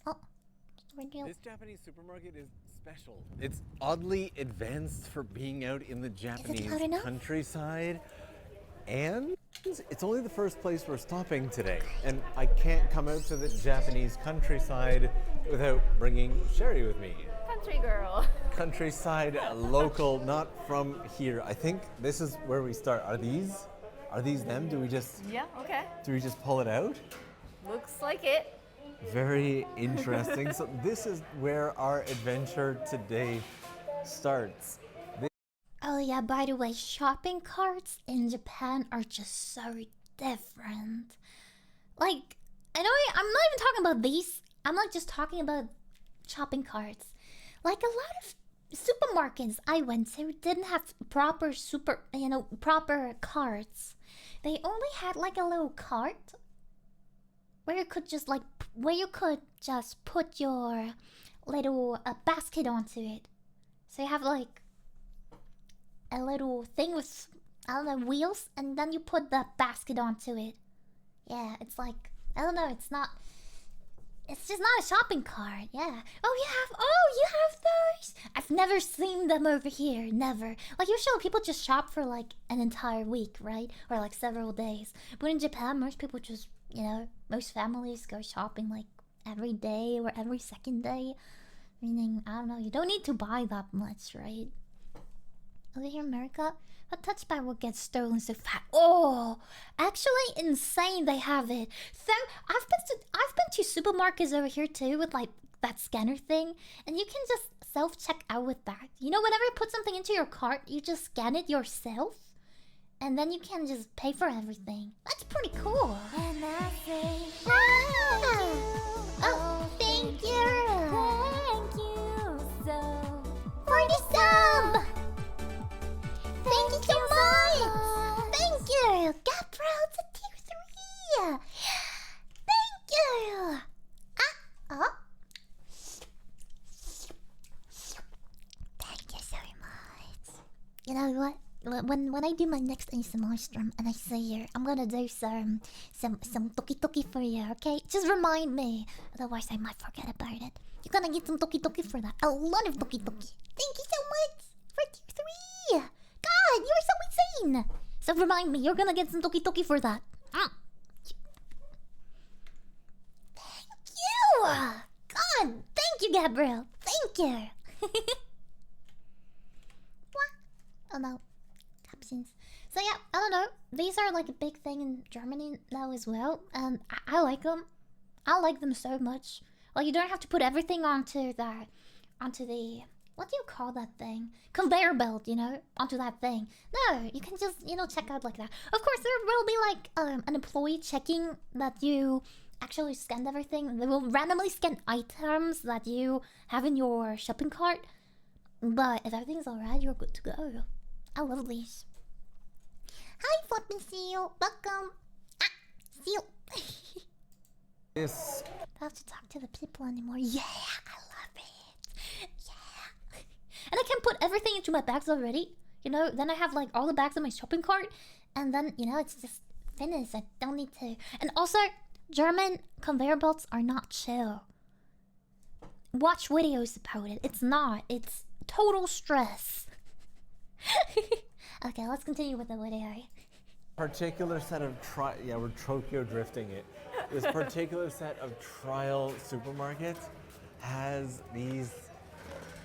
Oh, radio. This Japanese supermarket is special. It's oddly advanced for being out in the Japanese countryside. And it's only the first place we're stopping today. And I can't come out to the Japanese countryside without bringing Sherry with me. Country girl. Countryside, local, not from here. I think this is where we start. Are these them? Do we just pull it out? Looks like it. Very interesting. So this is where our adventure today starts. Oh yeah, by the way, shopping carts in Japan are just so different. Like, I know I'm not even talking about these. I'm not just talking about shopping carts. Like, a lot of supermarkets I went to didn't have proper carts. They only had like a little cart where you could just put your little basket onto it. So you have like a little thing with, I don't know, wheels, and then you put the basket onto it. Yeah, it's like, I don't know, it's just not a shopping cart. Yeah. You have those? I've never seen them over here, never. Like, usually people just shop for like an entire week, right? Or like several days. But in Japan, most people just, most families go shopping like every day or every second day. Meaning, I don't know, you don't need to buy that much, right? Over here in America, a touch bag will get stolen so fast. Oh, actually insane they have it. So I've been to supermarkets over here too with like that scanner thing, and you can just self-check out with that. Whenever you put something into your cart, you just scan it yourself, and then you can just pay for everything. That's pretty cool. And I say, thank you. Thank you for the sub. Thank you so much! Thank you! Gabriel to tier 3! Thank you! Thank you so much. You know what? When I do my next ASMR stream and I say here, I'm gonna do some toki for you, okay? Just remind me. Otherwise I might forget about it. You're gonna get some toki for that. A lot of toki. Thank you so much for tier 3! God, you're so insane! So remind me, you're gonna get some toki for that. Thank you! God, thank you, Gabriel. Thank you. What? Oh no. Captions. So yeah, I don't know. These are like a big thing in Germany now as well. And I like them. I like them so much. Like, you don't have to put everything onto the... What do you call that thing? Conveyor belt, onto that thing. No, you can just, check out like that. Of course, there will be like an employee checking that you actually scanned everything. They will randomly scan items that you have in your shopping cart. But if everything's alright, you're good to go. I love these. Hi, Flippin' Seal. Welcome. Seal. Yes. Don't have to talk to the people anymore. Yeah, I love it. Yeah. And I can put everything into my bags already. Then I have like all the bags in my shopping cart. And then, it's just finished. I don't need to. And also, German conveyor belts are not chill. Watch videos about it. It's not. It's total stress. Okay, let's continue with the video. Particular set of we're Tokyo drifting it. This particular set of trial supermarkets has these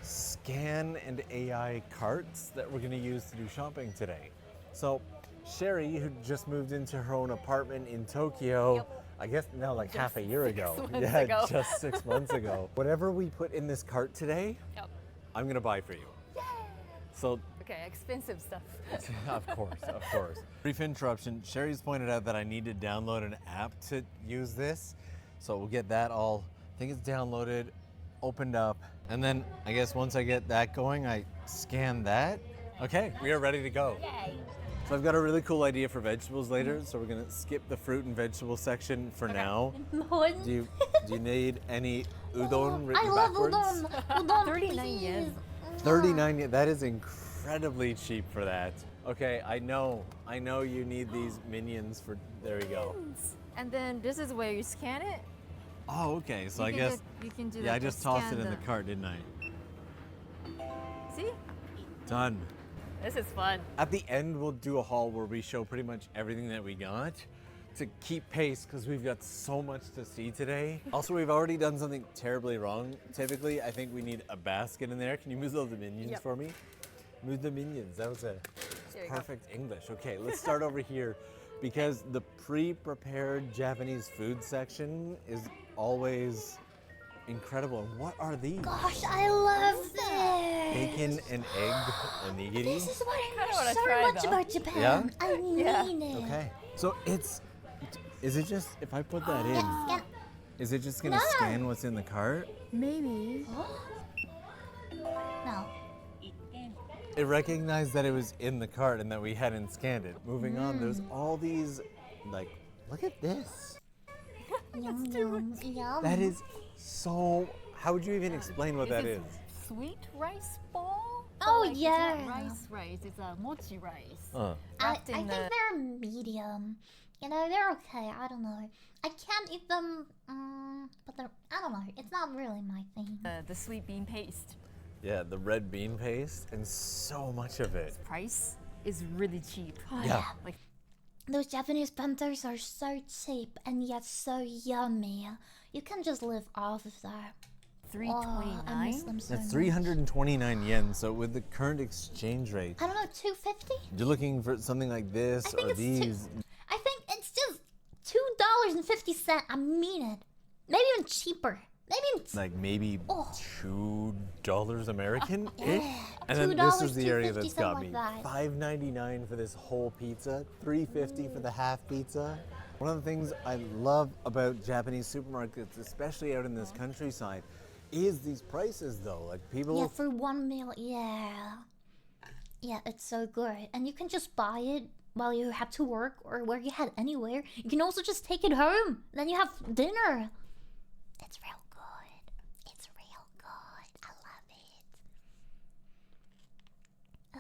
scan and AI carts that we're going to use to do shopping today. So Sherry, who just moved into her own apartment in Tokyo, I guess now like just half a year ago. Just 6 months ago. Whatever we put in this cart today, I'm going to buy for you. Yay! So okay, expensive stuff. Of course. Brief interruption. Sherry's pointed out that I need to download an app to use this. So we'll get that all, I think it's downloaded, opened up, and then I guess once I get that going, I scan that. Okay, we are ready to go. Yay! So I've got a really cool idea for vegetables later, so we're gonna skip the fruit and vegetable section for now. Do you need any udon written backwards? I love udon. 39 yen. 39 yen, that is incredibly cheap for that. Okay, I know you need these minions for, there we go. And then this is where you scan it. Oh, okay. So You I can guess. just- you can do Yeah, I that, just just tossed it scan in the the- cart, didn't I? See? Done. This is fun. At the end, we'll do a haul where we show pretty much everything that we got to keep pace because we've got so much to see today. Also, we've already done something terribly wrong. Typically, I think we need a basket in there. Can you move those minions Yep. for me? Move the minions. That was There you go. perfect English. Okay, let's start over here because the pre-prepared Japanese food section is always incredible. And what are these? Gosh, I love this. Bacon and egg onigiri? This is what I Kinda know wanna so try, much though. about Japan. Yeah? I Yeah. mean it. Okay. So is it just, if I put that in, Yeah. is it just gonna No. scan what's in the cart? Maybe. No. It recognized that it was in the cart and that we hadn't scanned it. Moving on, there's all these, like, look at this. Yum, yum, yum. That is so, how would you even explain what that is? Sweet rice ball? But, Oh, It's yeah. not rice. It's a mochi rice. Uh, I wrapped in think the- they're medium. You know, they're okay. I don't know. I can't eat them, but they're, I don't know. It's not really my thing. The sweet bean paste. yeah, the red bean paste and so much of it. Price is really cheap. Yeah. Like Those Japanese bentos are so cheap and yet so yummy. You can just live off of that. Oh, I miss $3.29. them so That's much. 329 yen. So with the current exchange rate, I don't know, 250? you're looking for something like this I think or it's these. I think it's just $2.50. I mean it. Maybe even cheaper. Maybe it's Like maybe Oh. $2 American ish. yeah. And then this is $2, the area $2.50, that's got something me. like that. $5.99 for this whole pizza, $3.50 for the half pizza. One of the things I love about Japanese supermarkets, especially out in this countryside, is these prices though. Like people Yeah, for one meal, yeah. Yeah, it's so good. And you can just buy it while you have to work or where you head anywhere. You can also just take it home. Then you have dinner. It's real good. It's real good. I love it.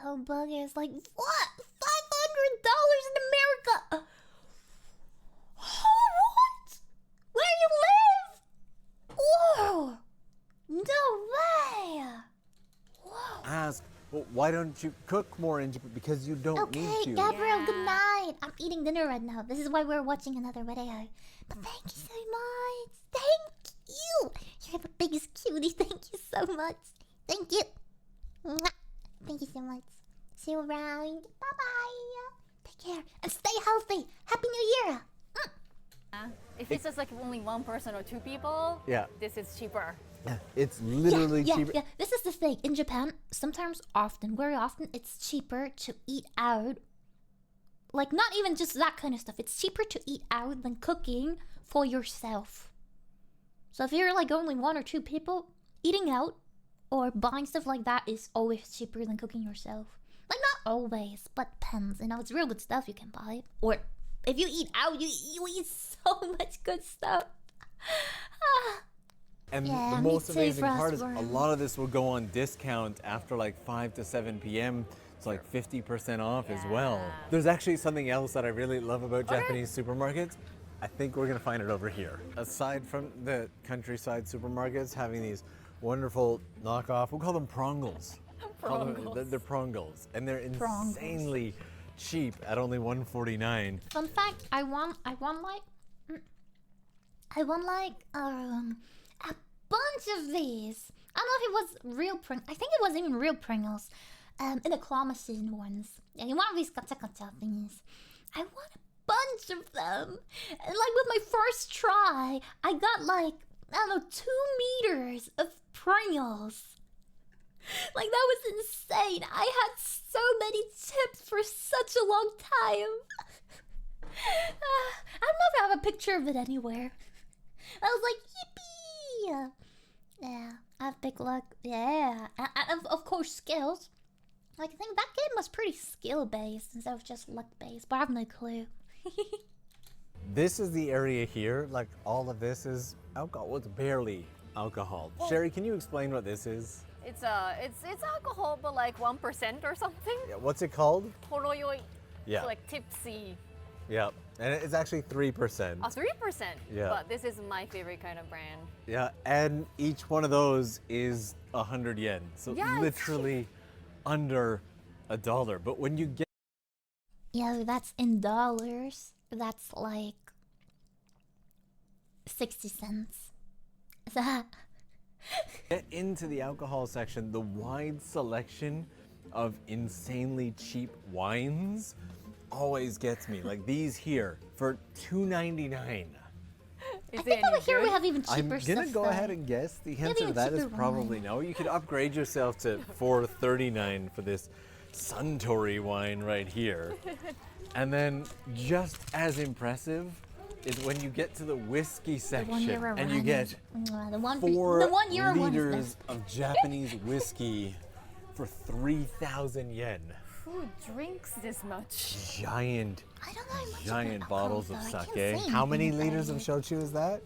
Oh, bugger is like, what? $500 in America? Oh, what? Where you live? Whoa! No way! Whoa. ask, well, why don't you cook more in Japan? Because you don't Okay, need to. Gabrielle, good Yeah. night. I'm eating dinner right now. This is why we're watching another video. But thank you so much. Thank you. You're the biggest cutie. Thank you so much. Thank you. Mwah. Thank you so much. See you around. Bye-bye. Take care. And stay healthy. Happy New Year. If it's just like only one person or two people, Yeah. this is cheaper. It's literally yeah, cheaper. Yeah, this is the thing. In Japan, sometimes, very often, it's cheaper to eat out. Like, not even just that kind of stuff. It's cheaper to eat out than cooking for yourself. So if you're like only one or two people, eating out or buying stuff like that is always cheaper than cooking yourself. Like, not always, but depends. You know, it's real good stuff you can buy. Or if you eat out, you eat so much good stuff. Ah. And Yeah, the me most too, amazing part is a Frostworm. lot of this will go on discount after like 5 to 7 p.m. It's like 50% off as well. Yeah. There's actually something else that I really love about Japanese supermarkets. I think we're gonna find it over here. Aside from the countryside supermarkets having these wonderful knockoff, we'll call them prongles. They're prongles, and they're Prongles. insanely cheap at only $1.49. Fun fact: I won like a bunch of these. I don't know if it was real Pringles. I think it wasn't even real Pringles. In the claw machine ones. Yeah, one of these gacha things. I won a bunch of them. And like with my first try, I got like, I don't know, 2 meters of Pringles. Like, that was insane. I had so many chips for such a long time. I don't know if I have a picture of it anywhere. I was like, yippee! Yeah, I have big luck. Yeah, and of course skills. Like, I think that game was pretty skill-based instead of just luck-based, but I have no clue. This is the area here, like all of this is alcohol. Well, it's barely alcohol. Sherry, can you explain what this is? It's alcohol, but like 1% or something. Yeah, what's it called? Horoyoi. Yeah. So like tipsy. Yep. And it's actually 3%. Oh, 3%. Yeah. But this is my favorite kind of brand. Yeah, and each one of those is 100 yen. So Yeah, it's literally under $1. But when you get Yeah, that's in dollars. That's like 60 cents. into the alcohol section, the wide selection of insanely cheap wines always gets me. Like these here for $2.99. Is I think over here we have even I'm cheaper gonna stuff. go though. ahead and guess the answer even to that is cheaper probably wine. no. You could upgrade yourself to $4.39 for this Suntory wine right here. And then just as impressive is when you get to the whiskey The section €1 and you one get is- the one €4 the €1 one is liters best. of Japanese whiskey for 3,000 yen. Who drinks this much? Giant, I don't know much giant about bottles alcohol, of though. I can't sake. say How many anything liters of about it. shochu is that?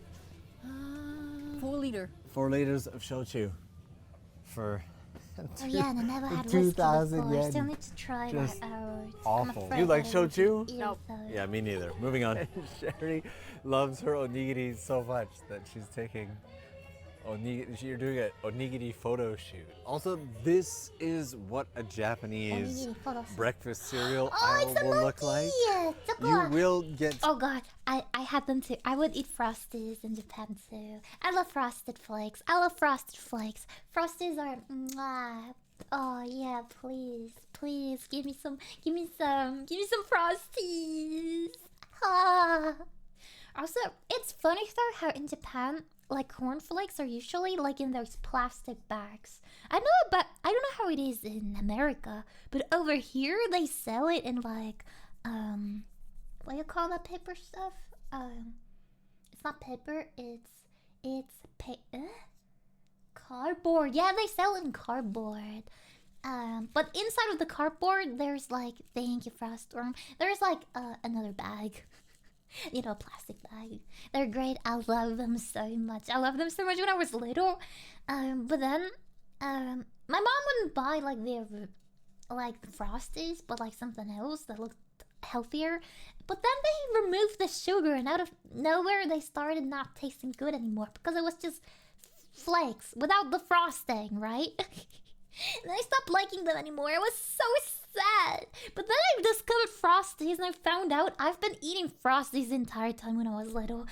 4 liter. 4 liters of shochu for Oh yeah, and I never had whiskey 2,000 before. yen. Still need to try Just that out. I'm awful. afraid You like I would shochu? eat Nope. though. Yeah, me neither. Moving on. Sherry loves her onigiri so much that she's taking you're doing an onigiri photo shoot. Also, this is what a Japanese Onigiri photo shoot. breakfast cereal Oh, aisle it's a will look like. monkey! You will get Oh god, I had them too. I would eat Frosties in Japan too. I love Frosted Flakes. I love Frosted Flakes. Frosties are mwah. Oh yeah, please give me some Frosties. Ah. Also, it's funny though how in Japan, like cornflakes are usually like in those plastic bags. I don't know how it is in America, but over here they sell it in like what do you call that paper stuff? It's not paper. Cardboard. Yeah, they sell it in cardboard. But inside of the cardboard, there's like thank you Froststorm. There's like another bag. You know, plastic bag. They're great. I love them so much. I love them so much when I was little. But then, my mom wouldn't buy like the Frosties, but like something else that looked healthier. But then they removed the sugar, and out of nowhere, they started not tasting good anymore because it was just flakes without the frosting, right? And I stopped liking them anymore. It was so sad. But then I discovered Frosties and I found out I've been eating Frosties the entire time when I was little.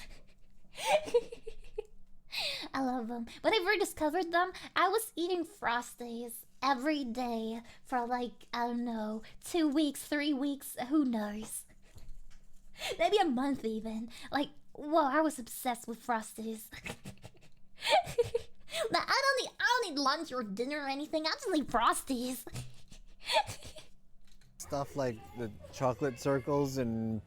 I love them. When I first discovered them, I was eating Frosties every day for like, I don't know, 2 weeks, 3 weeks, who knows. Maybe a month even. Like, whoa, I was obsessed with Frosties. Now, I don't need lunch or dinner or anything. I just need Frosties. stuff like the chocolate circles and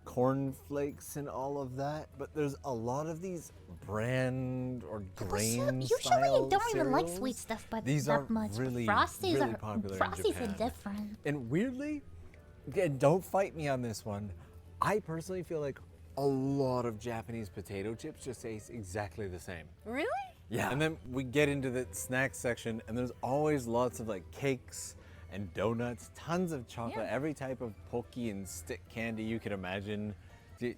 cornflakes and all of that, but there's a lot of these brand or grain Usually style I don't even like cereals. sweet stuff, but These that are much. really, Frosties really are popular in Frosties Japan. are different. And weirdly, again, don't fight me on this one, I personally feel like a lot of Japanese potato chips just taste exactly the same. Really? Yeah. And then we get into the snack section, and there's always lots of like cakes and donuts, tons of chocolate, Yeah. every type of pokey and stick candy you can imagine.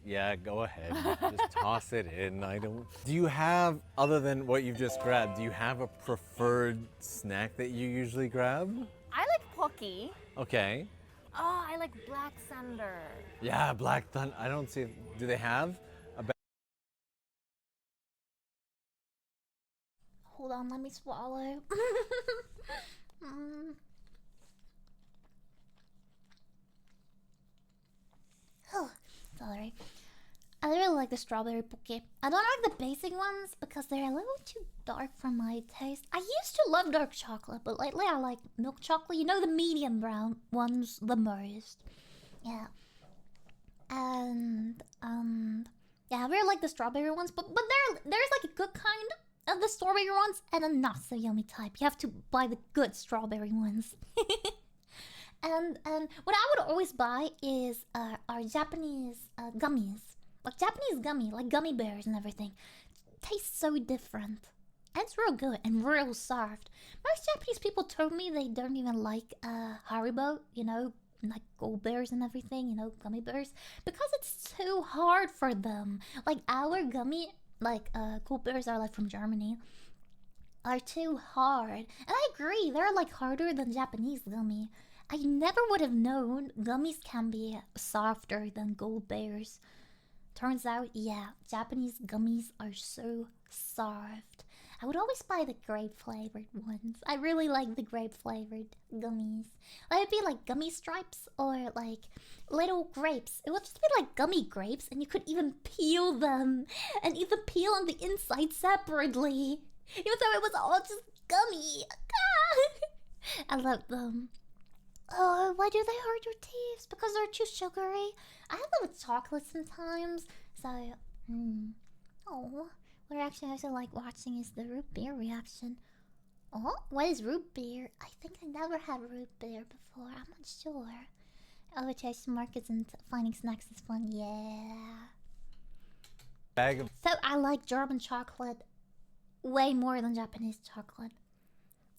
Yeah, go ahead. Just toss it in. I don't. Do you have, other than what you've just grabbed, do you have a preferred snack that you usually grab? I like Pocky. Okay. Oh, I like Black Thunder. Yeah, Black Thunder. I don't see. Do they have a? Hold on, let me swallow. Oh, sorry. I really like the strawberry poke. I don't like the basic ones because they're a little too dark for my taste. I used to love dark chocolate, but lately I like milk chocolate. You know, the medium brown ones the most. Yeah. And yeah, I really like the strawberry ones, but there's like a good kind of the strawberry ones and a not so yummy type. You have to buy the good strawberry ones. And what I would always buy is our Japanese gummies. Like Japanese gummy, like gummy bears and everything. Tastes so different. And it's real good and real soft. Most Japanese people told me they don't even like Haribo, you know, like gold bears and everything, you know, gummy bears, because it's too hard for them. Like our gummy, like gold bears are like from Germany, are too hard. And I agree, they're like harder than Japanese gummy. I never would have known gummies can be softer than gold bears. Turns out, yeah, Japanese gummies are so soft. I would always buy the grape flavored ones. I really like the grape flavored gummies. It would be like gummy stripes or like little grapes. It would just be like gummy grapes, and you could even peel them and even peel on the inside separately. Even though it was all just gummy. I love them. Oh, why do they hurt your teeth? Because they're too sugary. I have them with chocolate sometimes. So, oh, what reaction I also like watching is the root beer reaction. Oh, what is root beer? I think I never had root beer before. I'm not sure. Overtaste markets and finding snacks is fun. Yeah. Bag of So I like German chocolate way more than Japanese chocolate.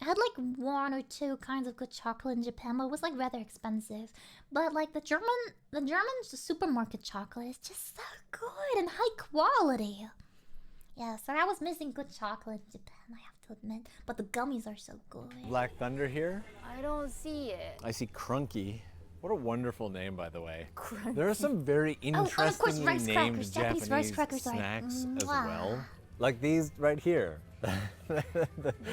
I had like one or two kinds of good chocolate in Japan, but it was like rather expensive. But like the German supermarket chocolate is just so good and high quality. Yeah, so I was missing good chocolate in Japan, I have to admit. But the gummies are so good. Black Thunder here. I don't see it. I see Crunky. What a wonderful name, by the way. Crunky. There are some very and of course, interestingly rice named crackers. Japanese rice crackers snacks are as mwah. well. Like these right here. This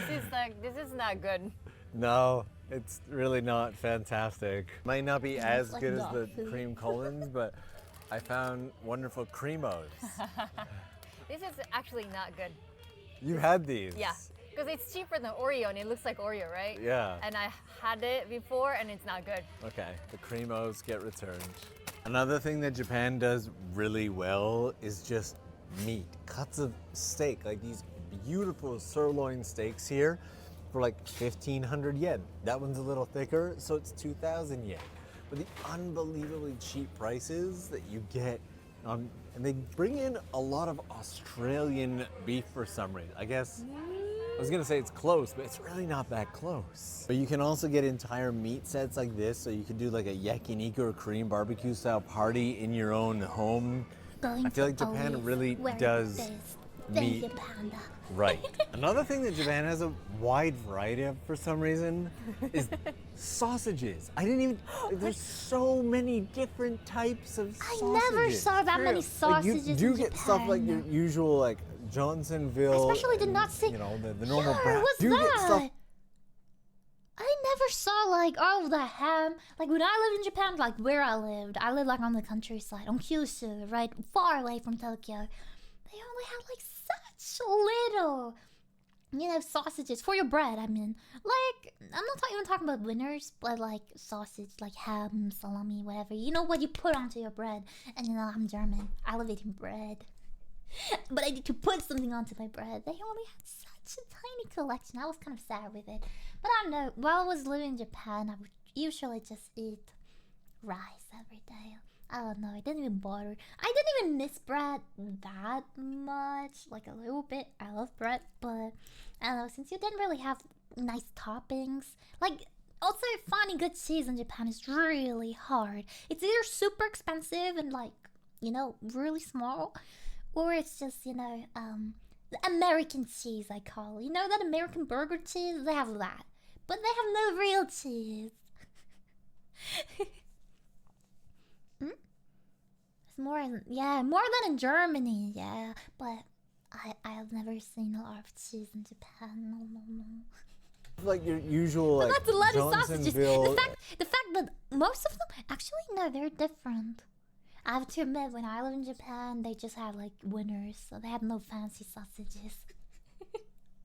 is not good. No, it's really not fantastic. Might not be as like good as dog the food. cream Collins, but I found wonderful Creamos. This is actually not good. You had these? Yeah, because it's cheaper than Oreo and it looks like Oreo, right? Yeah. And I had it before and it's not good. Okay, the Creamos get returned. Another thing that Japan does really well is just meat, cuts of steak, like these beautiful sirloin steaks here for like 1,500 yen. That one's a little thicker, so it's 2,000 yen. But the unbelievably cheap prices that you get, and they bring in a lot of Australian beef for some reason. I guess, I was gonna say it's close, but it's really not that close. But you can also get entire meat sets like this, so you could do like a yakiniku or Korean barbecue style party in your own home. I feel like Japan really does meat Panda. right. Another thing that Japan has a wide variety of for some reason is sausages. I didn't even, there's so many different types of sausages. I never saw that many Like sausages you do in get Japan. stuff like your usual like Johnsonville. Especially did not see. You know, the normal Yeah, brat. what's Do get that? stuff. I never saw like all the ham. Like when I lived in Japan, like where I lived like on the countryside, on Kyushu, right, far away from Tokyo. They only had like such little, you know, sausages for your bread. I mean, like I'm not even talking about winners, but like sausage, like ham, salami, whatever. You know what you put onto your bread. And you know I'm German. I love eating bread, but I need to put something onto my bread. They only had such a tiny collection. I was kind of sad with it. But I don't know, while I was living in Japan, I would usually just eat rice every day. I don't know, it didn't even bother. I didn't even miss bread that much, like a little bit. I love bread, but I don't know, since you didn't really have nice toppings. Like, also finding good cheese in Japan is really hard. It's either super expensive and like, you know, really small, or it's just, you know, the American cheese I call it. You know that American burger cheese? They have that. But they have no real cheese. It's more than in Germany, yeah. But I have never seen a lot of cheese in Japan. No. Like your usual like That's a lot of sausages. Johnsonville. The fact that most of them actually no, they're different. I have to admit, when I lived in Japan, they just had like winners, so they had no fancy sausages.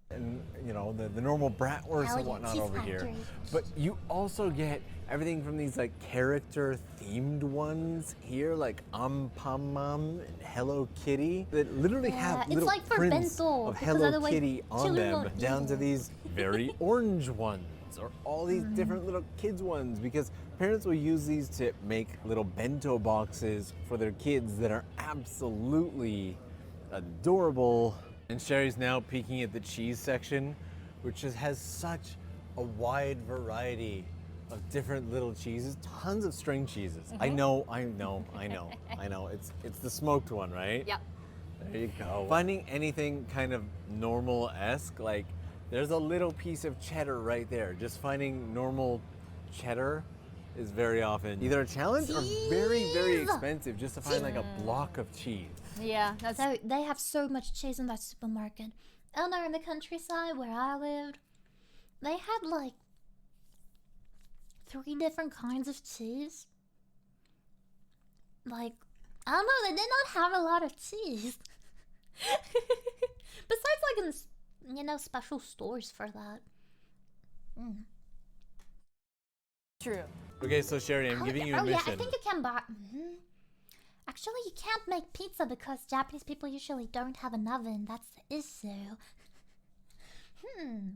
And you know the normal bratwurst and whatnot over here, but you also get everything from these like character themed ones here, like Ampamam and Hello Kitty, that literally have it's little like for prints bento, of because Hello otherwise Kitty on children them, won't down eat to it. these very orange ones, or all these different little kids ones, because parents will use these to make little bento boxes for their kids that are absolutely adorable. And Sherry's now peeking at the cheese section, which just has such a wide variety of different little cheeses, tons of string cheeses. I know. It's the smoked one, right? Yep. There you go. Finding anything kind of normal-esque, like there's a little piece of cheddar right there. Just finding normal cheddar is very often either a challenge or very, very expensive just to find like a block of cheese. Yeah, that's So they have so much cheese in that supermarket. And there in the countryside where I lived, they had like 3 different kinds of cheese. Like, I don't know, they did not have a lot of cheese. Besides like in, you know, special stores for that. true. Okay, so Sherry, I'm giving you a yeah, mission. I think you can buy. Actually, you can't make pizza because Japanese people usually don't have an oven. That's the issue.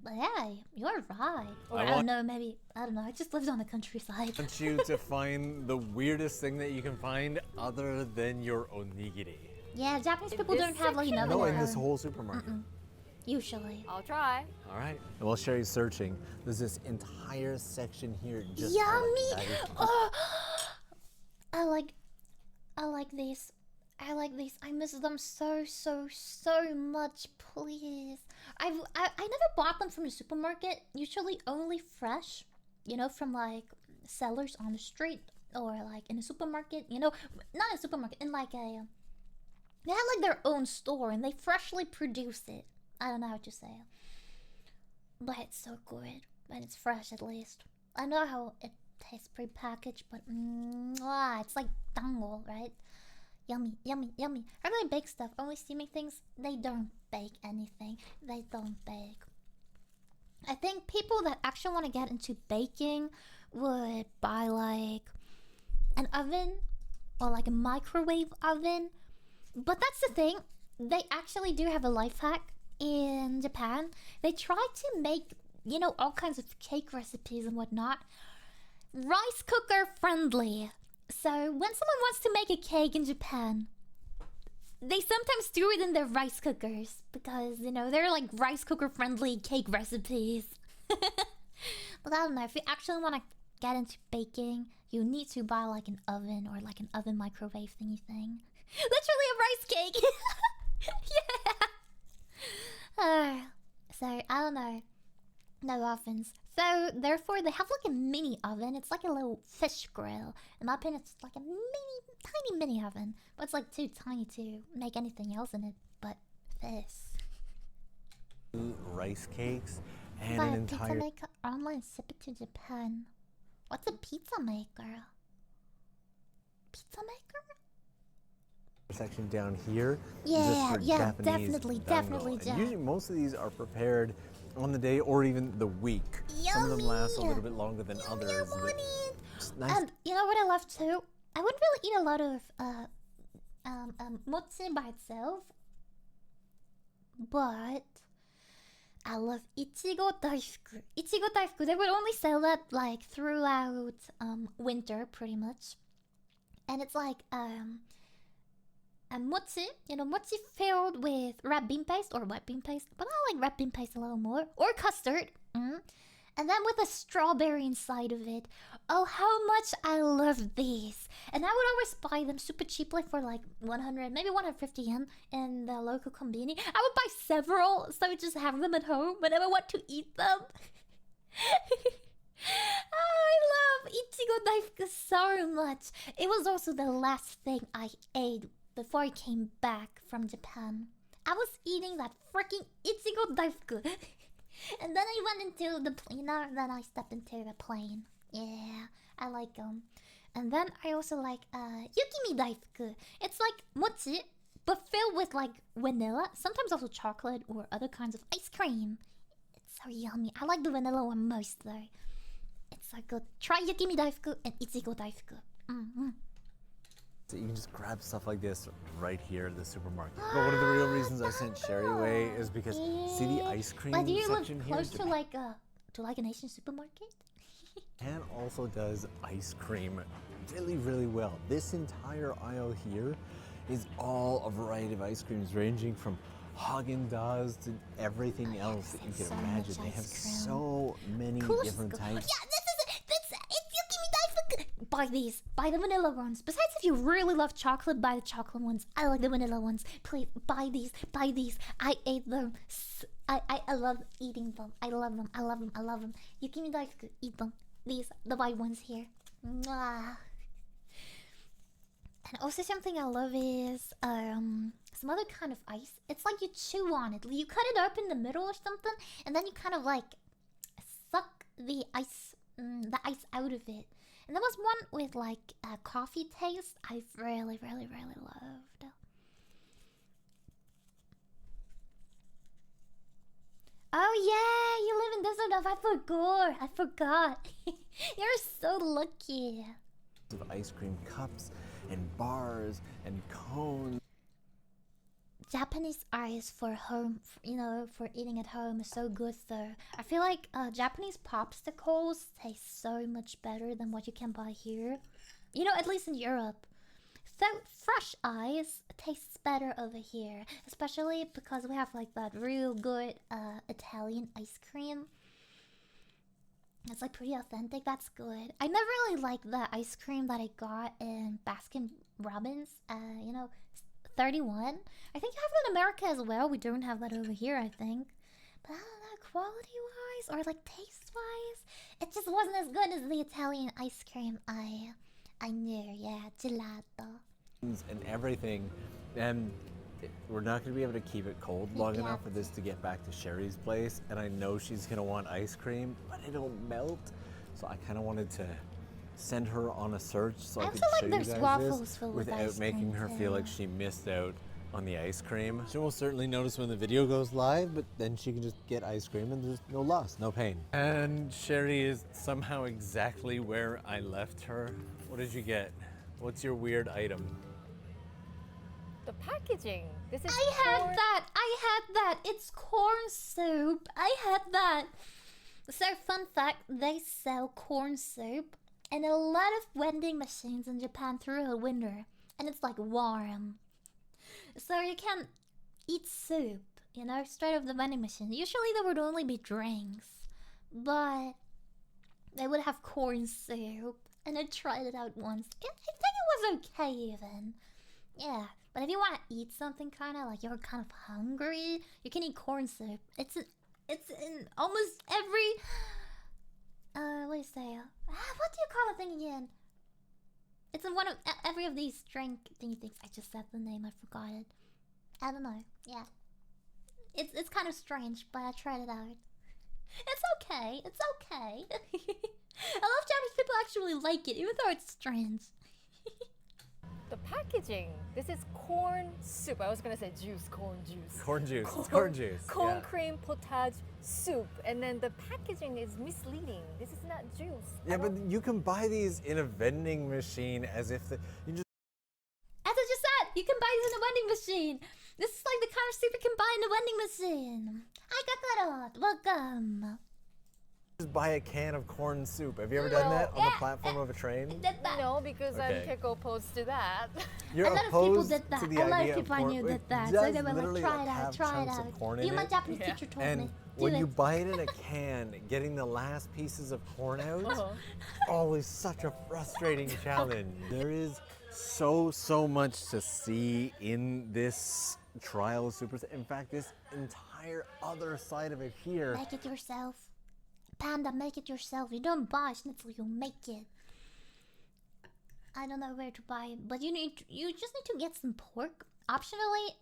But hey, you're right. Or I don't know, maybe, I don't know, I just lived on the countryside. I want you to find the weirdest thing that you can find other than your onigiri. Yeah, Japanese people this don't have like an oven. No, of in their this own. whole supermarket. Usually. I'll try. All right. And while Sherry's searching, there's this entire section here just Yummy! Oh, I like these. I like these. I miss them so much. Please. I never bought them from the supermarket. Usually only fresh. You know, from like sellers on the street or like in a supermarket. You know, not a supermarket. In like a. They have like their own store and they freshly produce it. I don't know how to say. But it's so good. And it's fresh at least. I know how it tastes pre-packaged, but it's like dango, right? Yummy, yummy, yummy. I really bake stuff. Only steaming things, they don't bake anything. They don't bake. I think people that actually want to get into baking would buy like an oven or like a microwave oven. But that's the thing. They actually do have a life hack in Japan. They try to make, you know, all kinds of cake recipes and whatnot rice cooker friendly. So when someone wants to make a cake in Japan, they sometimes do it in their rice cookers because, you know, they're like rice cooker friendly cake recipes. But I don't know, if you actually want to get into baking, you need to buy like an oven or like an oven microwave thingy thing. Literally a rice cake. Yeah. So I don't know. No ovens. So therefore they have like a mini oven. It's like a little fish grill. In my opinion, it's like a tiny mini oven. But it's like too tiny to make anything else in it but this. Rice cakes and Buy an a pizza entire maker online, ship it to Japan. What's a pizza maker? Pizza maker? section down here. Yeah, just for yeah, Japanese definitely, dango. definitely, And Jack. usually most of these are prepared on the day or even the week. Some of them last a little bit longer than others. But it's nice. And you know what I love too? I wouldn't really eat a lot of mochi by itself, but I love ichigo daifuku. Ichigo daifuku. They would only sell that like throughout winter, pretty much. And it's like a mochi, you know, mochi filled with red bean paste or white bean paste, but I like red bean paste a little more, or custard. And then with a strawberry inside of it. Oh, how much I love these. And I would always buy them super cheaply for like 100, maybe 150 yen in the local konbini. I would buy several, so I would just have them at home whenever I want to eat them. Oh, I love ichigo daifuku so much. It was also the last thing I ate before I came back from Japan. I was eating that freaking ichigo daifuku. And then I went into the plane, then I stepped into the plane. Yeah, I like them. And then I also like yukimi daifuku. It's like mochi, but filled with like vanilla, sometimes also chocolate or other kinds of ice cream. It's so yummy. I like the vanilla one most though. It's so good. Try yukimi daifuku and ichigo daifuku. So you can just grab stuff like this right here at the supermarket. But one of the real reasons I sent Sherry away is because see the ice cream But do you live section here? close to like an Asian supermarket? Japan also does ice cream really, really well. This entire aisle here is all a variety of ice creams ranging from Haagen-Dazs to everything else that you can so imagine. much They have ice cream. so many different types. Yeah, this is it. buy these. Buy the vanilla ones. Besides, if you really love chocolate, buy the chocolate ones. I like the vanilla ones. Please, buy these. Buy these. I ate them. I love eating them. I love them. I love them. I love them. You can guys eat them. These, the white ones here. Mwah. And also something I love is some other kind of ice. It's like you chew on it. You cut it up in the middle or something, and then you kind of like suck the ice out of it. And there was one with like a coffee taste I really loved. Oh yeah, you live in Düsseldorf. I forgot. You're so lucky. Of ice cream cups and bars and cones. Japanese ice for home, you know, for eating at home is so good though. I feel like Japanese popsicles taste so much better than what you can buy here. You know, at least in Europe. So fresh ice tastes better over here, especially because we have like that real good Italian ice cream. It's like pretty authentic. That's good. I never really liked the ice cream that I got in Baskin Robbins. You know, 31. I think you have it in America as well. We don't have that over here, I think. But I don't know, quality-wise or like taste-wise, it just wasn't as good as the Italian ice cream I knew. Yeah, gelato. And everything, and we're not going to be able to keep it cold long enough for this to get back to Sherry's place, and I know she's going to want ice cream, but it'll melt, so I kind of wanted to send her on a search so I could show you guys this without making her feel like she missed out on the ice cream. She will certainly notice when the video goes live, but then she can just get ice cream and there's no loss, no pain. And Sherry is somehow exactly where I left her. What did you get? What's your weird item? The packaging. This is I had that. It's corn soup. I had that. So fun fact, they sell corn soup in a lot of vending machines in Japan through the winter, and it's like warm. So you can eat soup, you know, straight off the vending machine. Usually there would only be drinks, but they would have corn soup, and I tried it out once. I think it was okay even. Yeah, but if you want to eat something kind of like you're kind of hungry, you can eat corn soup. It's in almost every what do you say? What do you call the thing again? It's in one of every of these drink thingy things. I just said the name. I forgot it. I don't know. Yeah, it's kind of strange, but I tried it out. It's okay. It's okay. I love Japanese people actually like it, even though it's strange. the packaging. This is corn soup. I was gonna say juice, corn juice. Corn juice. It's corn juice. Corn yeah. cream potage soup, and then the packaging is misleading. This is not juice. Yeah, but you can buy these in a vending machine as if you just. As I just said, you can buy these in a vending machine. This is like the kind of soup you can buy in a vending machine. I got that. Welcome. Just buy a can of corn soup. Have you ever done that on the platform of a train? No, because Okay. I'm opposed to that. You're a lot of people opposed did that. to the A lot idea of people I corn. knew It did that. So does they were like, literally, try it have out, try it chunks of out. corn in You, my it. Japanese Yeah. teacher told And me. when Do you it. buy it in a can, getting the last pieces of corn out, always such a frustrating challenge. There is so much to see in this trial of Super. In fact, this entire other side of it here. Make it yourself. Panda, make it yourself. You don't buy schnitzel, you make it. I don't know where to buy it, but you just need to get some pork. Optionally,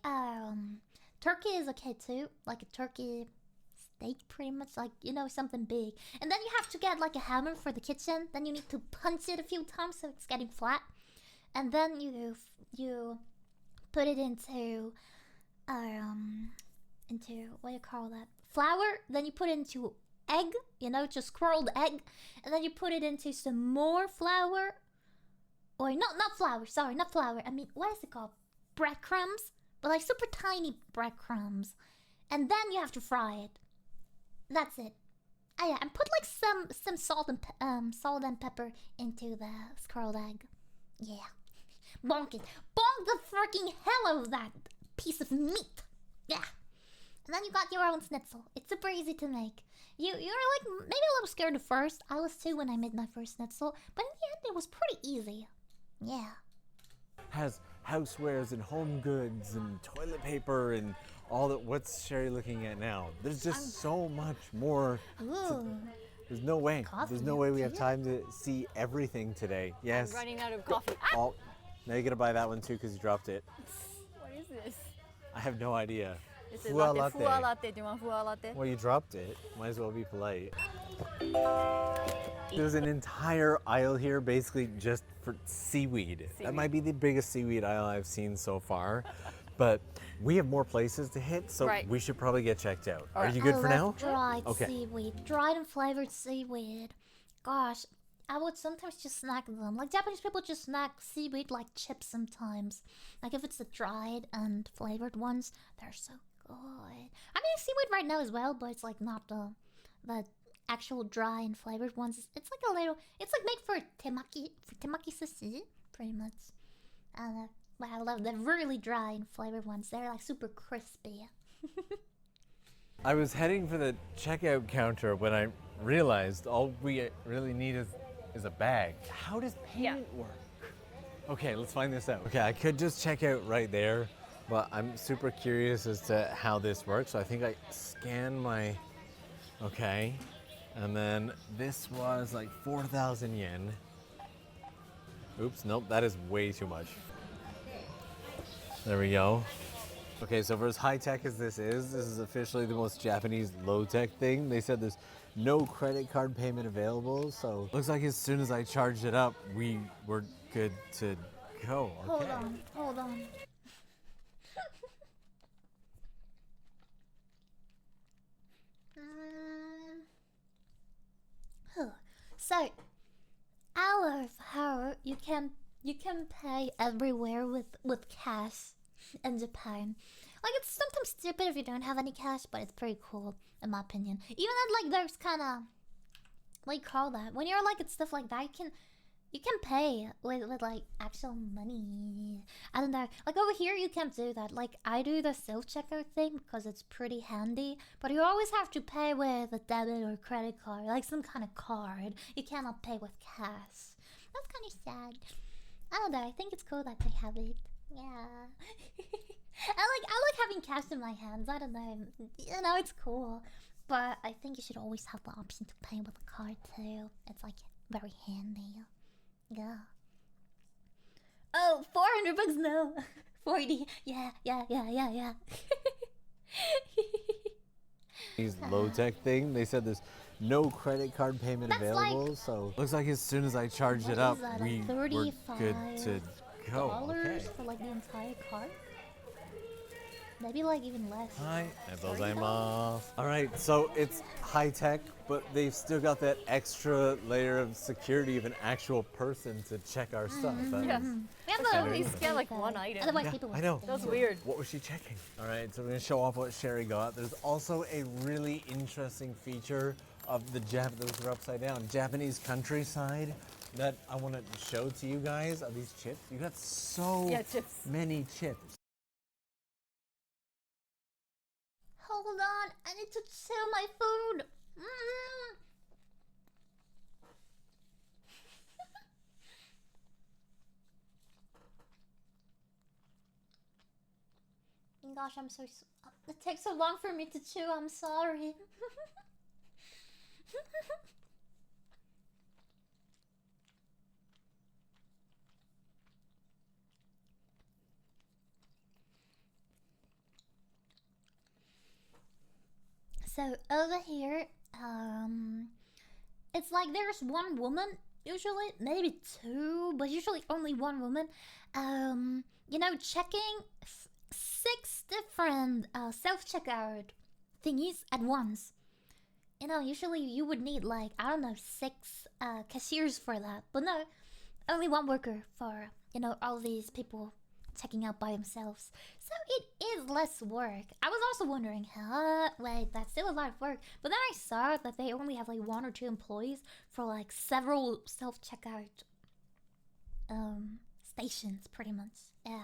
turkey is okay too. Like a turkey steak, pretty much. Like, you know, something big. And then you have to get like a hammer for the kitchen. Then you need to punch it a few times so it's getting flat. And then you put it into what do you call that? Flour. Then you put it into egg, you know, just scrolled egg, and then you put it into some more flour, or not flour, sorry, not flour, I mean, what is it called? Breadcrumbs, but like super tiny breadcrumbs, and then you have to fry it. That's it. Oh yeah, and put like some salt and pepper into the scrolled egg. Yeah, bonk it, bonk the freaking hell out of that piece of meat. Yeah. And then you got your own schnitzel. It's super easy to make. You're like maybe a little scared at first. I was too when I made my first schnitzel, but in the end it was pretty easy. Yeah. Has housewares and home goods and toilet paper and all that. What's Sherry looking at now? There's just so much more. Ooh. There's no way. Coffee There's no milk, way we have yeah. time to see everything today. Yes. I'm running out of coffee. Oh, now you gotta buy that one too because you dropped it. What is this? I have no idea. Is it Fua latte? Fua latte. Do you want fua latte? Well, you dropped it. Might as well be polite. There's an entire aisle here basically just for seaweed. That might be the biggest seaweed aisle I've seen so far. But we have more places to hit, so Right. we should probably get checked out. Are right. you good I for love now? Dried Okay. seaweed. Dried and flavored seaweed. Gosh, I would sometimes just snack them. Like Japanese people just snack seaweed like chips sometimes. Like if it's the dried and flavored ones, they're so good. I mean seaweed right now as well, but it's like not the actual dry and flavored ones. It's like a little. It's like made for temaki sushi, pretty much. But I love the really dry and flavored ones. They're like super crispy. I was heading for the checkout counter when I realized all we really need is a bag. How does payment work? Okay, let's find this out. Okay, I could just check out right there, but I'm super curious as to how this works. So I think I scan my, okay, and then this was like 4,000 yen. Oops, nope, that is way too much. There we go. Okay, so for as high-tech as this is officially the most Japanese low-tech thing. They said there's no credit card payment available, so looks like as soon as I charged it up, we were good to go. Okay. Hold on. So, out of how you can pay everywhere with cash in Japan. Like it's sometimes stupid if you don't have any cash, but it's pretty cool in my opinion. Even then, like there's kind of like call that when you're like at stuff like that, you can pay with like actual money. I don't know. Like over here, you can't do that. Like I do the self checkout thing because it's pretty handy, but you always have to pay with a debit or credit card, like some kind of card. You cannot pay with cash. That's kind of sad. I don't know. I think it's cool that they have it. Yeah. I like having cash in my hands. I don't know. You know, it's cool. But I think you should always have the option to pay with a card too. It's like very handy. Yeah. Oh, 400 bucks no. 40. Yeah. These low-tech thing, they said there's no credit card payment That's available, like- so looks like as soon as I charged it What up, is that, we like were good to go. $35 Okay. for like the entire card? Maybe like even less. Hi, $30? all right, so it's high tech, but they've still got that extra layer of security of an actual person to check our stuff. That Yes. is- We have But a only scan like one item. Otherwise, Yeah, people I know. That's weird. What was she checking? All right, so we're gonna show off what Sherry got. There's also a really interesting feature of the those are upside down, Japanese countryside that I want to show to you guys of these chips. You got so Chips. many chips. Hold on, I need to chew my food. Gosh, I'm so. It takes so long for me to chew. I'm sorry. So over here, it's like there's one woman, usually, maybe two, but usually only one woman, you know, checking 6 different self-checkout thingies at once. You know, usually you would need like, I don't know, 6 cashiers for that, but no, only one worker for, you know, all these people checking out by themselves. So it is less work. I was also wondering, wait, that's still a lot of work. But then I saw that they only have like 1 or 2 employees for like several self-checkout stations, pretty much. Yeah.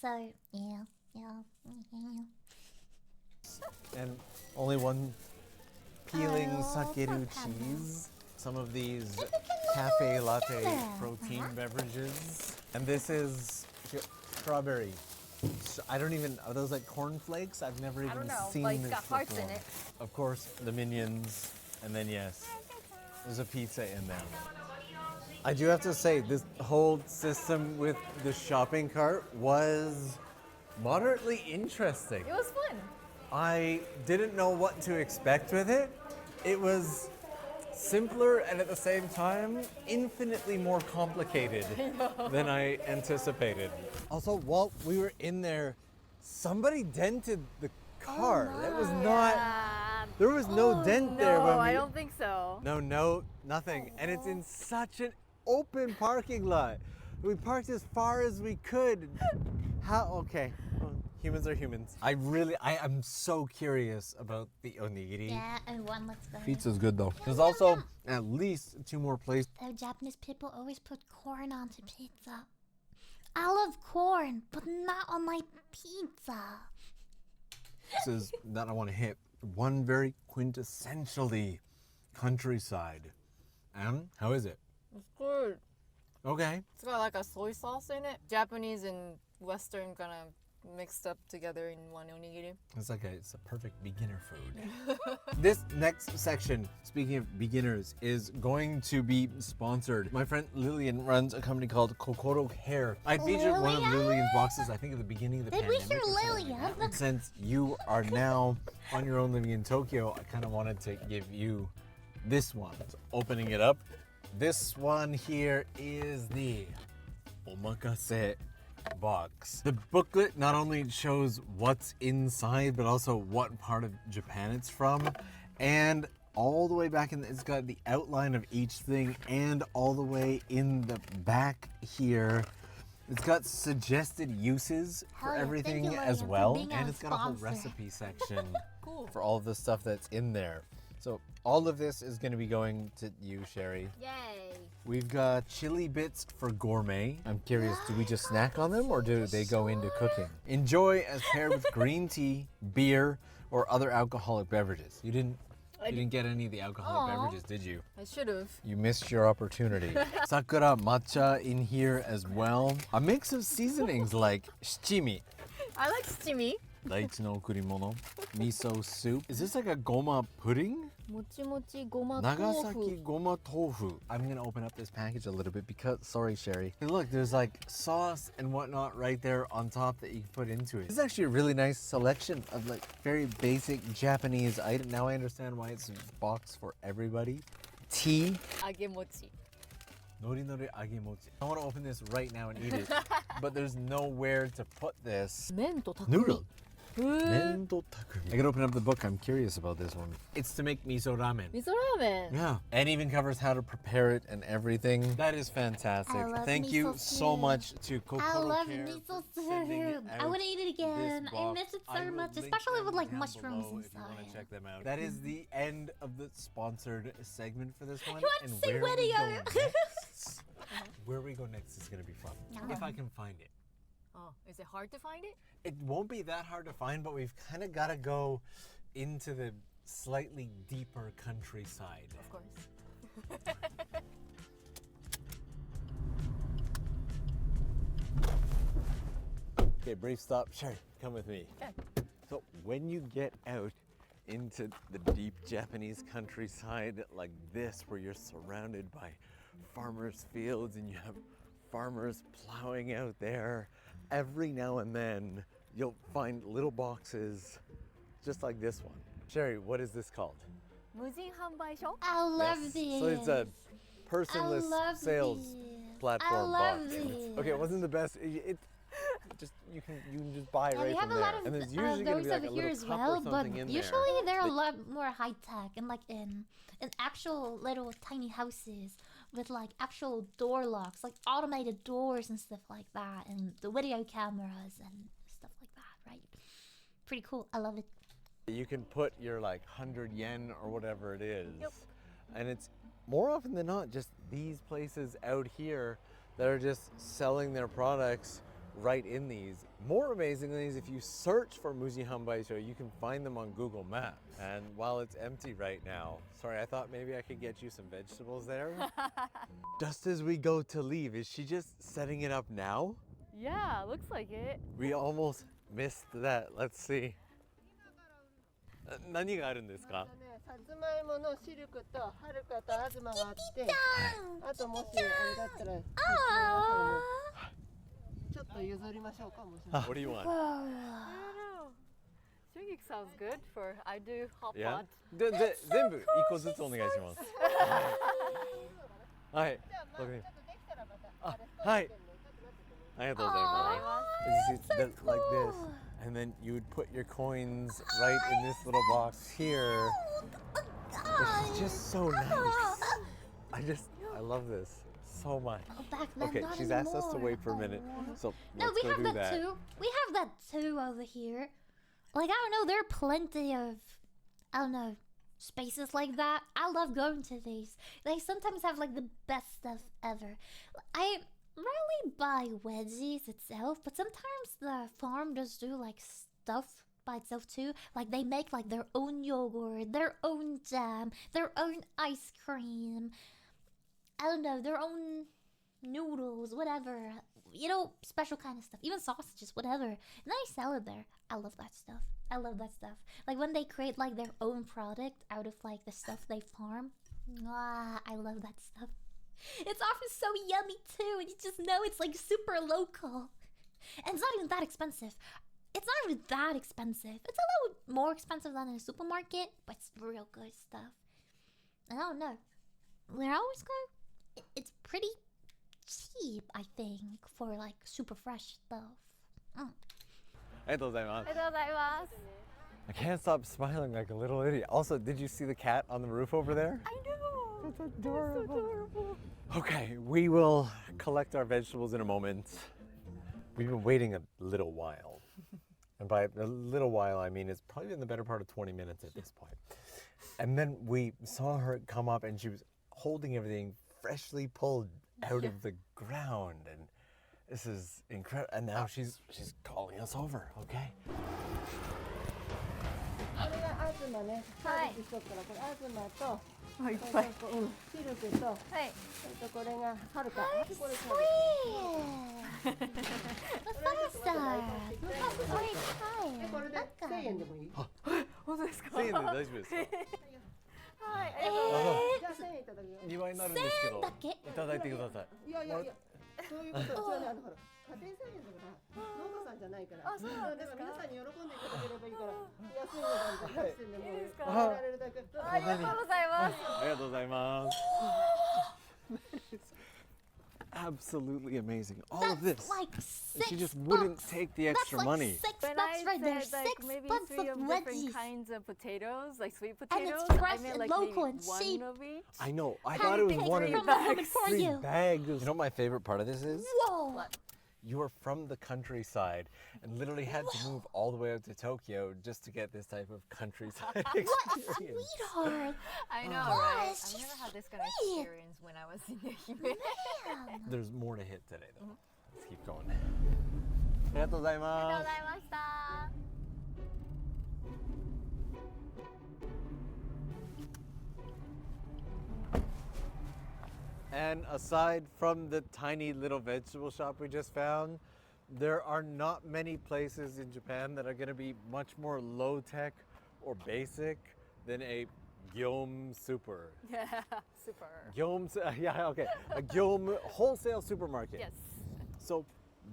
So yeah. chips and only one peeling Oh, sakeru fuck that. cheese. Some of these Look at cafe all latte together. protein beverages. And this is strawberry. I don't even, are those like cornflakes? I've never even don't know, seen but it's this got hearts in before. it. Of course, the minions, and then yes, there's a pizza in there. I do have to say, this whole system with the shopping cart was moderately interesting. It was fun. I didn't know what to expect with it. It was simpler and at the same time infinitely more complicated than I anticipated. Also, while we were in there, somebody dented the car. That was not, there was no dent there No, when we, I don't think so. no, nothing. And it's in such an open parking lot. We parked as far as we could. How, okay, well, humans are humans. I'm so curious about the onigiri. Yeah, and one looks better. Pizza's good though. There's also at least 2 more places. Japanese people always put corn onto pizza. I love corn, but not on my pizza. That I want to hit. One very quintessentially countryside. How is it? It's good. Okay. It's got like a soy sauce in it. Japanese and Western kind of mixed up together in one onigiri. It's a perfect beginner food. This next section, speaking of beginners, is going to be sponsored. My friend Lillian runs a company called Kokoro Hair. I featured one of Lillian? Lillian's boxes, I think, at the beginning of the Did we pandemic. hear or something like Lillian? that. And since you are now on your own living in Tokyo, I kind of wanted to give you this one. So opening it up, this one here is the Omakase box. The booklet not only shows what's inside, but also what part of Japan it's from. And all the way back in, it's got the outline of each thing, and all the way in the back here, it's got suggested uses for Hell yeah, everything thank you, as Lillian, for well. being And our it's got a whole sponsor. recipe section Cool. for all of the stuff that's in there. So all of this is going to be going to you, Sherry. Yay. We've got chili bits for gourmet. I'm curious, do we just snack on them or do they go into cooking? Enjoy as paired with green tea, beer, or other alcoholic beverages. You didn't get any of the alcoholic Aw. beverages, did you? I should have. You missed your opportunity. Sakura matcha in here as well. A mix of seasonings like shichimi, I like shichimi. daichi no okurimono, miso soup. Is this like a goma pudding? Mochi mochi goma Nagasaki tofu. goma tofu. I'm gonna open up this package a little bit because, sorry, Sherry. Hey, look, there's like sauce and whatnot right there on top that you can put into it. This is actually a really nice selection of like very basic Japanese items. Now I understand why it's a box for everybody. Tea. Agemochi. Nori nori agemochi. I want to open this right now and eat it, but there's nowhere to put this. Men to takumi. Noodle. Ooh. Mento takumi. I can open up the book. I'm curious about this one. It's to make miso ramen. Miso ramen. Yeah. And even covers how to prepare it and everything. That is fantastic. I love Thank you miso so soup. much to Kokoro I love Care miso for sending it soup. I out want to eat it again. this I box. miss it I so will much, link especially them with like down mushrooms below if you inside. want to check them out. That is the end of the sponsored segment for this one. want to And say where we go video? next, where we go next is going to be fun. If I can find it. Oh, is it hard to find it? It won't be that hard to find, but we've kind of got to go into the slightly deeper countryside. Of course. Okay, brief stop. Sherry, come with me. Okay. So when you get out into the deep Japanese countryside like this, where you're surrounded by farmers' fields and you have farmers plowing out there, every now and then you'll find little boxes just like this one. Sherry, what is this called? Mujin hanbaisho? I love Yes. this. So it's a personless love sales this. platform I love box. this. Okay, it wasn't the best. It just you can just buy it Yeah, right we have from a there. lot of and there's usually gonna those be like a over here little as cup or well, but something in usually there. they're a lot more high tech and like in actual little tiny houses with like actual door locks, like automated doors and stuff like that, and the video cameras and stuff like that. Right? Pretty cool. I love it. You can put your like 100 yen or whatever it is. Yep. And it's more often than not just these places out here that are just selling their products right in these. More amazingly is if you search for Muji Hanbaisho, you can find them on Google Maps. And while it's empty right now, sorry, I thought maybe I could get you some vegetables there. Just as we go to leave, is she just setting it up now? Yeah, looks like it. We almost missed that. Let's see. 何があるんですか?さつまいものシルクとはるかと東があって、あともしあれだったらちょっと譲りましょうかもしれない。 What do you want? I don't know. Shungik sounds good for I do hot Yeah? pot. 全部1個ずつお願いします。はい。じゃあまあちょっとできたらまたあれはい。ありがとうございます。 Aw. It's just like this, and then you would put your coins right in this little box here. It's just so nice. I love this so much. Oh, back then, Okay, not she's asked us to anymore. wait for a minute, so No, let's we go have do that, that. too. We have that too over here. Like, I don't know, there are plenty of, I don't know, spaces like that. I love going to these. They sometimes have like the best stuff ever. I rarely buy wedgies itself, but sometimes the farm does do like stuff by itself too. Like they make like their own yogurt, their own jam, their own ice cream. I don't know, their own noodles, whatever. You know, special kind of stuff. Even sausages, whatever. And they sell it there. I love that stuff. I love that stuff. Like when they create like their own product out of like the stuff they farm. Mwah, I love that stuff. It's often so yummy too, and you just know it's like super local. And it's not even that expensive. It's not even that expensive. It's a little more expensive than in a supermarket, but it's real good stuff. I don't know. Where I always go, it's pretty cheap, I think, for like super fresh stuff. ありがとうございます。ありがとうございます。 I can't stop smiling like a little idiot. Also, did you see the cat on the roof over there? I know. That's adorable. That's so adorable. Okay, we will collect our vegetables in a moment. We've been waiting a little while. And by a little while, I mean it's probably been the better part of 20 minutes at this point. And then we saw her come up and she was holding everything freshly pulled out of the ground. And this is incredible. And now she's calling us over, okay? これが東ね、はいサービスしとくからこれ東といっこれとシルクとはい。それとこれがはるか。これ Sweet! Faster! Sweet でこれで1000円でもいい。本当ですか。 1000円で大丈夫ですか?はい。ありがとうございます。じゃあ1000円いただくよ。 2倍になるんですけど、だけ?いただいてください。いやいやいや、そういうことは違うね。ほら家庭菜園だから農家さんじゃないから。あそうなんですかだから皆さんに喜んでいただければいいから安い値段で安いでもいいですか食べられるだけ。ありがとうございます。ありがとうございます。Absolutely amazing. All of That's this. like And she $6. just wouldn't take the That's extra like money. $6 When I right there. said like maybe $6 three of of different veggies. kinds of potatoes, like sweet And it's potatoes, fresh I meant and like local maybe and one cheap. of each. I know. I How thought do it you was take one of it the from the woman for three you? bags. You know what my favorite part of this is? Whoa! You are from the countryside and literally had to move all the way out to Tokyo just to get this type of countryside What a experience. sweetheart! I know, Oh, right? she's I never had this kind of sweet. experience when I was in the Hime. Man. There's more to hit today, though. Let's keep going. ありがとうございありがとうますございました。 And aside from the tiny little vegetable shop we just found, there are not many places in Japan that are going to be much more low tech or basic than a Gyom super. Yeah, super. Gyom, yeah, okay. A Gyom wholesale supermarket. Yes. So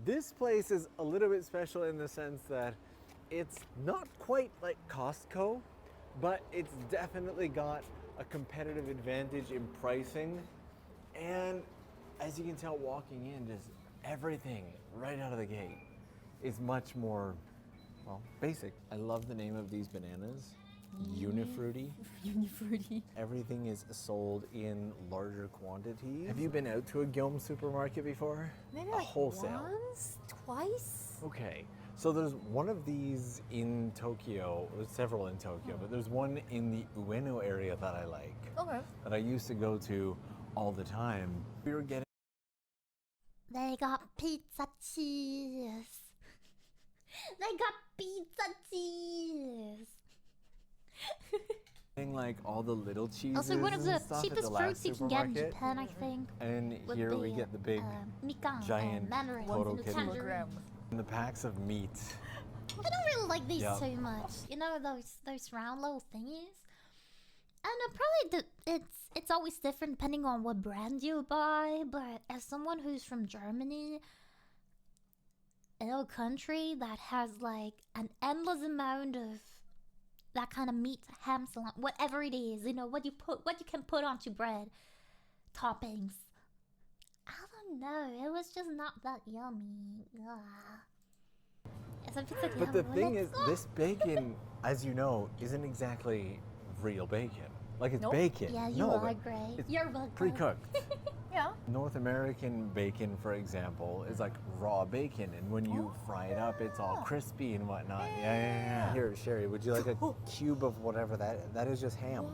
this place is a little bit special in the sense that it's not quite like Costco, but it's definitely got a competitive advantage in pricing. And as you can tell walking in, just everything right out of the gate is much more, well, basic. I love the name of these bananas, Unifruity. Unifruity. Everything is sold in larger quantities. Have you been out to a Gyom supermarket before? Maybe A like wholesale. once, twice. Okay, so there's one of these in Tokyo, there's several in Tokyo, but there's one in the Ueno area that I like, Okay. that I used to go to all the time. We were getting They got pizza cheese. They got pizza cheese. Like all the little cheeses Also, one of the and stuff at cheapest the last fruits you can get in supermarket. Japan, I think. And would here we be, get the big mikan giant and mandarin Toro and kitty. tangerine. Kilogram. and the packs of meat. I don't really like these Yup. too much. You know those round little thingies. And probably it's always different depending on what brand you buy. But as someone who's from Germany, in a country that has like an endless amount of that kind of meat, ham, salami, whatever it is, you know what you can put onto bread, toppings. I don't know. It was just not that yummy. Ugh. As if it's like, But the yeah, thing is, let's- this bacon, as you know, isn't exactly real bacon. Like it's Nope. bacon. Yeah, you no, are but great. it's You're welcome. pre-cooked. Yeah. North American bacon, for example, is like raw bacon, and when you fry it up, it's all crispy and whatnot. Yeah. Here, Sherry, would you like a cube of whatever that is? Just ham.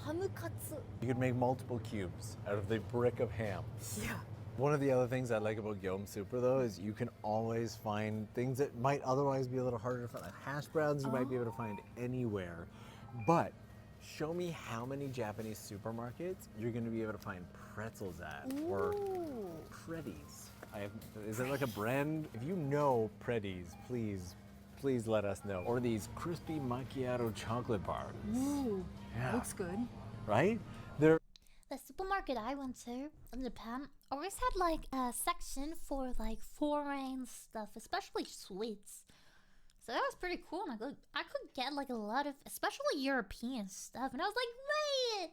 Hamukatsu. You could make multiple cubes out of the brick of ham. Yeah. One of the other things I like about Yom Super, though, is you can always find things that might otherwise be a little harder to find. Like hash browns, you might be able to find anywhere. But show me how many Japanese supermarkets you're going to be able to find pretzels at or Preddies. Is it like a brand? If you know Preddies, please let us know. Or these crispy macchiato chocolate bars. Ooh. Yeah. Looks good. Right? They're The supermarket I went to in Japan always had like a section for like foreign stuff, especially sweets. So that was pretty cool. And I could get like a lot of, especially European stuff. And I was like, wait,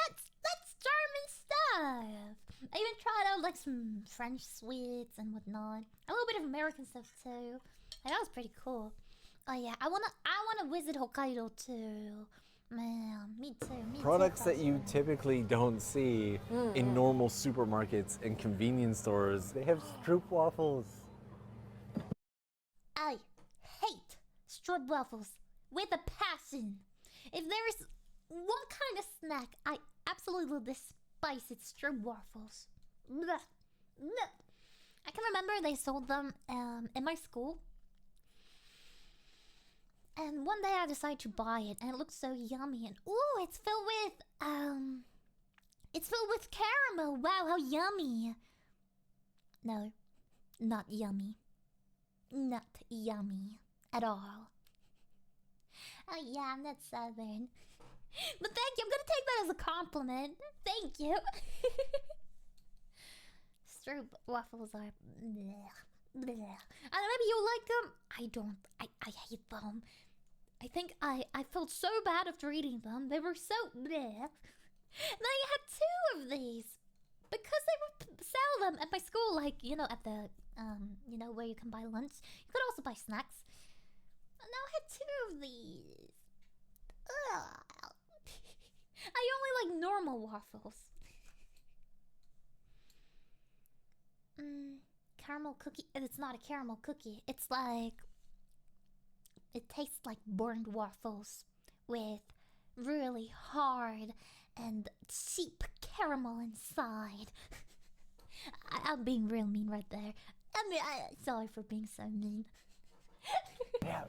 that's German stuff. I even tried out like some French sweets and whatnot. A little bit of American stuff too. And that was pretty cool. Oh yeah, I wanna visit Hokkaido too. Man, me too. products that you typically don't see in normal supermarkets and convenience stores. They have stroop waffles. I hate strudel waffles with a passion. If there's one kind of snack I absolutely despise, it's strudel waffles. Blech. Blech. I can remember they sold them in my school. And one day I decided to buy it, and it looked so yummy. And ooh, it's filled with caramel. Wow, how yummy! No, not yummy. Not yummy at all. Oh yeah, I'm not southern. But thank you. I'm gonna take that as a compliment. Thank you. Stroop waffles are bleh, bleh. I don't know, maybe you like them. I don't. I hate them. I think I felt so bad after eating them. They were so bleh. And then I had two of these because they would sell them at my school, like, you know, at the where you can buy lunch. You could also buy snacks. And now I had two of these. Ugh. I only like normal waffles. Caramel cookie. It's not a caramel cookie. It's like, it tastes like burnt waffles with really hard and cheap caramel inside. I'm being real mean right there. I mean, sorry for being so mean. Yeah.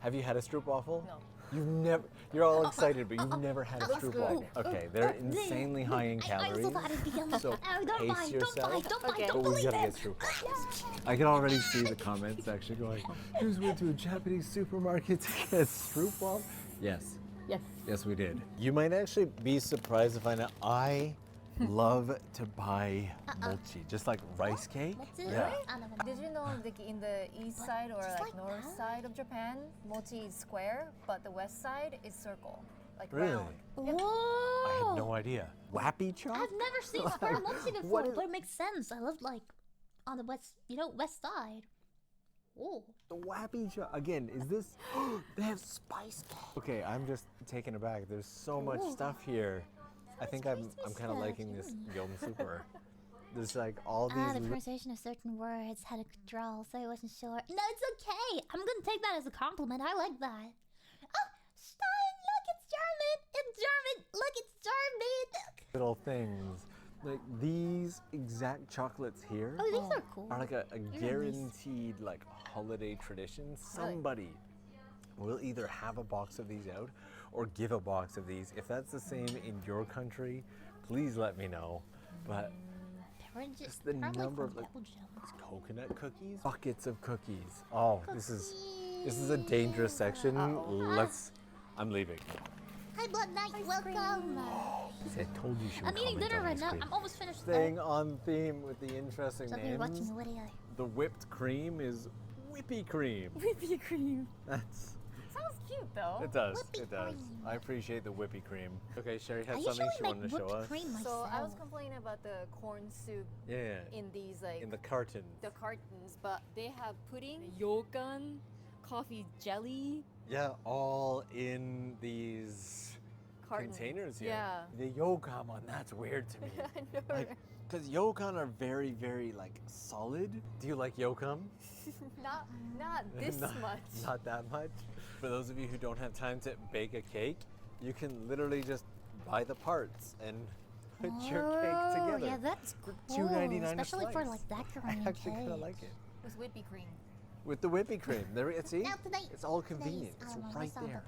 Have you had a stroop waffle? No. You've never. You're all excited, but you've never had a stroop good. waffle. Okay, they're insanely high in I calories. also thought it'd be yummy. So Oh, don't pace buy, yourself. don't buy, Okay. don't But we believe gotta them. get stroop waffles. I can already see the comment section going, "Who's went to a Japanese supermarket to get stroop waffle?" Yes. Yes. Yes, we did. You might actually be surprised to find out I love to buy mochi, just like rice cake. What's it? Yeah. I don't know. Did you know like in the east But side or just like like north that? side of Japan, mochi is square, but the west side is circle, like Really? round. Whoa! I had no idea. Wappy chop? I've never seen square mochi before, What is- but it makes sense. I lived like on the west, west side. Oh, The wappy chop. Again, is this? They have spice cake. Okay, I'm just taken aback. There's so much Ooh. stuff here. I think I'm spicy kind of stuff, liking this yummy. Yom Super. There's like all the these. pronunciation of certain words had a drawl, so I wasn't sure. No, it's okay. I'm gonna take that as a compliment. I like that. Oh, Stein, look, it's German. It's German. Look, it's German. Little things Like these exact chocolates here Oh, these are cool. are like a guaranteed like holiday tradition. Somebody will either have a box of these out or give a box of these. If that's the same in your country, please let me know. But just the number of like coconut cookies, buckets of cookies. Oh, this is a dangerous section. I'm leaving. Hi, Blood Knight. Welcome. See, I told you she would I'm eating comment dinner on right ice now. cream. I'm almost finished. Staying on theme with the interesting So if you're watching names. the video. The whipped cream is whippy cream. Whippy cream. That's. Sounds cute though. It does. Whippy It does. cream. I appreciate the whippy cream. Okay, Sherry I has something usually she make wanted to show whipped us. cream myself. So I was complaining about the corn soup Yeah. in these like In the cartons. the cartons, but they have pudding, yogan, coffee jelly, Yeah, all in these carton. containers here. Yeah. The yogurt one, that's weird to me. I know. Like, because yogurt are very, very like solid. Do you like yogurt? not this much. Not that much. For those of you who don't have time to bake a cake, you can literally just buy the parts and put your cake together. Yeah, that's cool. $2.99 a Especially for slice. like decorating I actually kind of cake. like it. With whippy cream. With the whippy cream. There, see? Now today, It's all convenient. It's right there.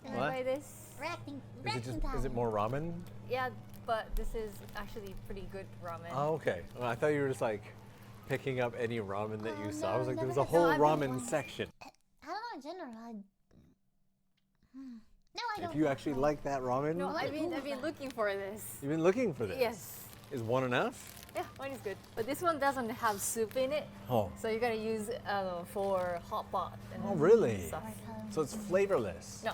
Can What? I buy this? Reacting Is it more ramen? Yeah, but this is actually pretty good ramen. Oh, okay. Well, I thought you were just like picking up any ramen that you Oh, saw. I no, was like, there was never a had- whole No, I've been ramen wanting- section. I don't know, in general, No, I don't. If you actually like that ramen, No, I've been Ooh. looking for this. you've been looking for this. Yes. Is one enough? Yeah, one is good. But this one doesn't have soup in it. Oh. So you gotta use for hot pot. And Oh, really? Stuff. So it's flavorless. No.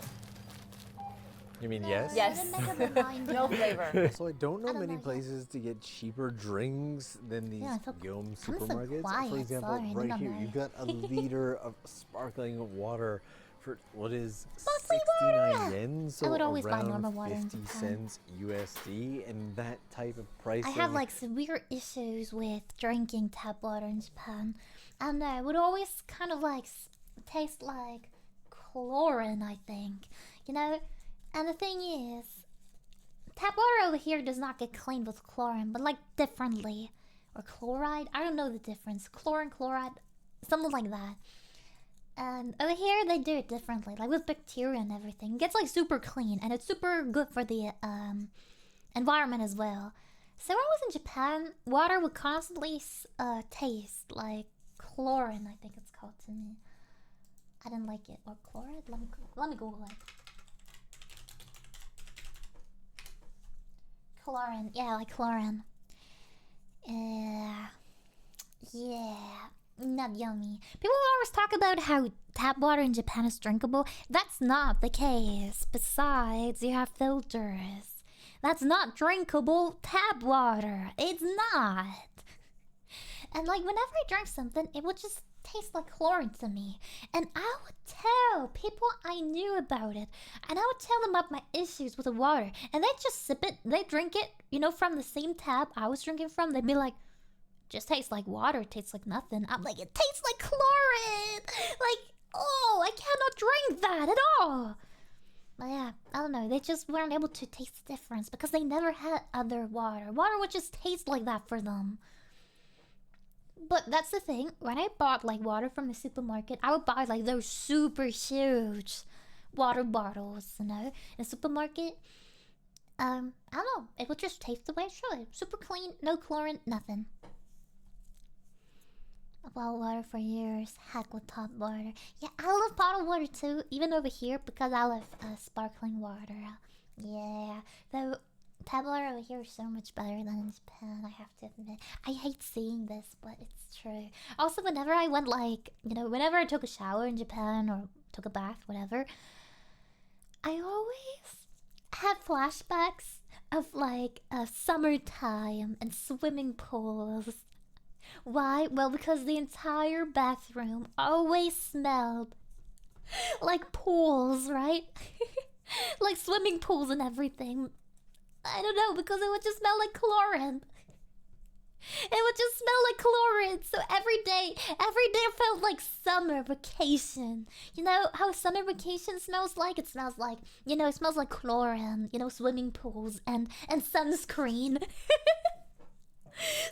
You mean yes? Yes. Didn't make up my mind No yet. flavor. So I don't know I don't many know yet. places to get cheaper drinks than these Yeah, so Yom I'm so supermarkets. quiet, For example, sorry, I right don't here, know. you've got a liter of sparkling water for what is Sparkling 69 water! yen, so I would always buy around normal water in 50 Japan. cents USD, and that type of pricing. I have like severe issues with drinking tap water in Japan, and it would always kind of like taste like chlorine, I think, you know. And the thing is, tap water over here does not get cleaned with chlorine, but like differently, or chloride. I don't know the difference. Chlorine, chloride, something like that. And over here they do it differently, like with bacteria and everything. It gets like super clean, and it's super good for the environment as well. So when I was in Japan, water would constantly taste like chlorine, I think it's called to me. I didn't like it. Or chloride? Let me Google it. Chlorine. Yeah, like chlorine. Yeah. Not yummy. People always talk about how tap water in Japan is drinkable. That's not the case. Besides, you have filters. That's not drinkable tap water. It's not. And like whenever I drank something, it would just taste like chlorine to me. And I would tell people I knew about it. And I would tell them about my issues with the water. And they'd just sip it, they'd drink it, you know, from the same tap I was drinking from. They'd be like, just tastes like water, it tastes like nothing. I'm like, it tastes like chlorine! Like, oh, I cannot drink that at all! But yeah, I don't know, they just weren't able to taste the difference because they never had other water. Water would just taste like that for them. But that's the thing, when I bought like water from the supermarket, I would buy like those super huge water bottles, you know, in the supermarket. I don't know, it would just taste the way it should. Super clean, no chlorine, nothing. Bottled water for years, hack with tap water. Yeah, I love bottled water too, even over here because I love sparkling water. Yeah, though tap water over here is so much better than in Japan, I have to admit. I hate seeing this, but it's true. Also, whenever I went like, you know, whenever I took a shower in Japan or took a bath, whatever, I always had flashbacks of like summertime and swimming pools. Why? Well, because the entire bathroom always smelled like pools, right? Like swimming pools and everything. I don't know, because it would just smell like chlorine. It would just smell like chlorine. So every day felt like summer vacation. You know how summer vacation smells like? It smells like, you know, it smells like chlorine, you know, swimming pools and sunscreen.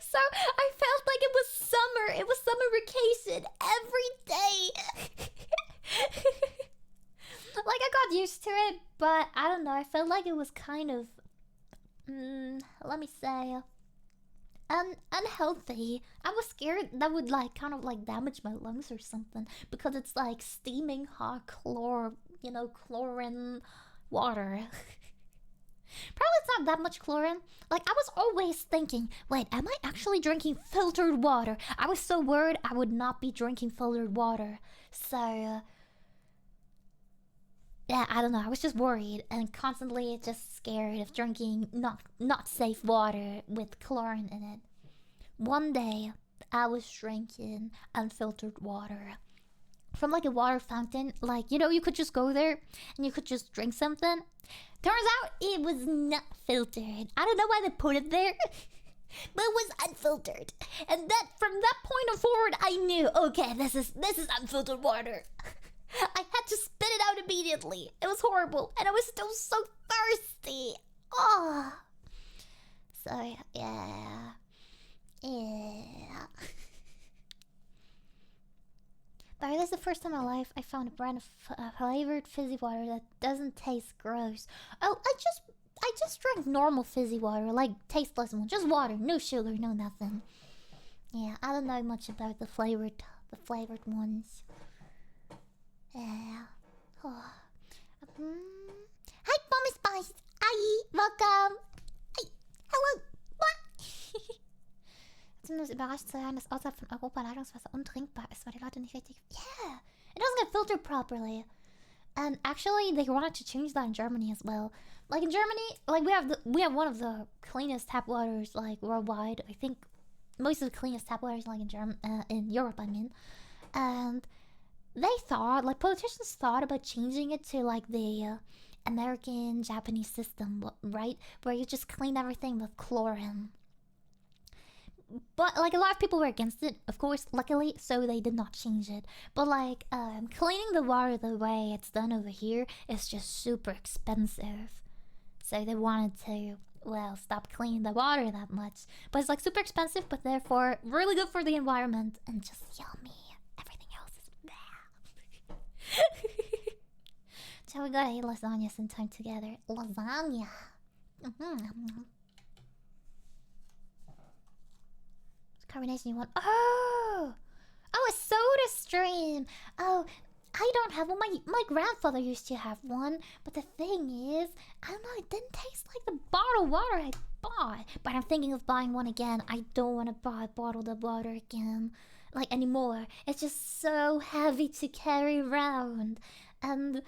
So I felt like it was summer. It was summer vacation every day. Like I got used to it, but I don't know. I felt like it was kind of, let me say, unhealthy. I was scared that would like kind of like damage my lungs or something because it's like steaming hot chlorine water. Probably it's not that much chlorine. Like I was always thinking, wait, am I actually drinking filtered water? I was so worried I would not be drinking filtered water. So yeah, I don't know. I was just worried and constantly just scared of drinking not safe water with chlorine in it. One day, I was drinking unfiltered water from like a water fountain. Like, you know, you could just go there and you could just drink something. Turns out it was not filtered. I don't know why they put it there, but it was unfiltered. And that from that point forward, I knew, okay, this is unfiltered water. I had to spit it out immediately. It was horrible, and I was still so thirsty. Oh, so yeah. But this is the first time in my life I found a brand of flavored fizzy water that doesn't taste gross. Oh, I just drank normal fizzy water, like tasteless one, just water, no sugar, no nothing. Yeah, I don't know much about the flavored ones. Yeah. Oh. Hi, Mommy Spice. Hi, welcome. Hi, hello. What? Zumindest überrascht zu hören, dass außerhalb von Europa Leitungswasser untrinkbar ist, weil die Leute nicht richtig. Yeah, it doesn't get filtered properly. And actually, they wanted to change that in Germany as well. Like in Germany, like we have one of the cleanest tap waters like worldwide. I think most of the cleanest tap waters like in Europe, I mean, and they thought, like politicians thought about changing it to like the American Japanese system, right, where you just clean everything with chlorine. But like a lot of people were against it, of course, luckily, so they did not change it. But like cleaning the water the way it's done over here is just super expensive. So they wanted to, well, stop cleaning the water that much. But it's like super expensive, but therefore really good for the environment and just yummy. Everything else is bad. So we gotta eat lasagna sometime together. Lasagna. Carbonation you want? Oh, a soda stream. Oh, I don't have one. My grandfather used to have one, but the thing is, I don't know. It didn't taste like the bottled water I bought. But I'm thinking of buying one again. I don't want to buy bottled water again, like anymore. It's just so heavy to carry around, and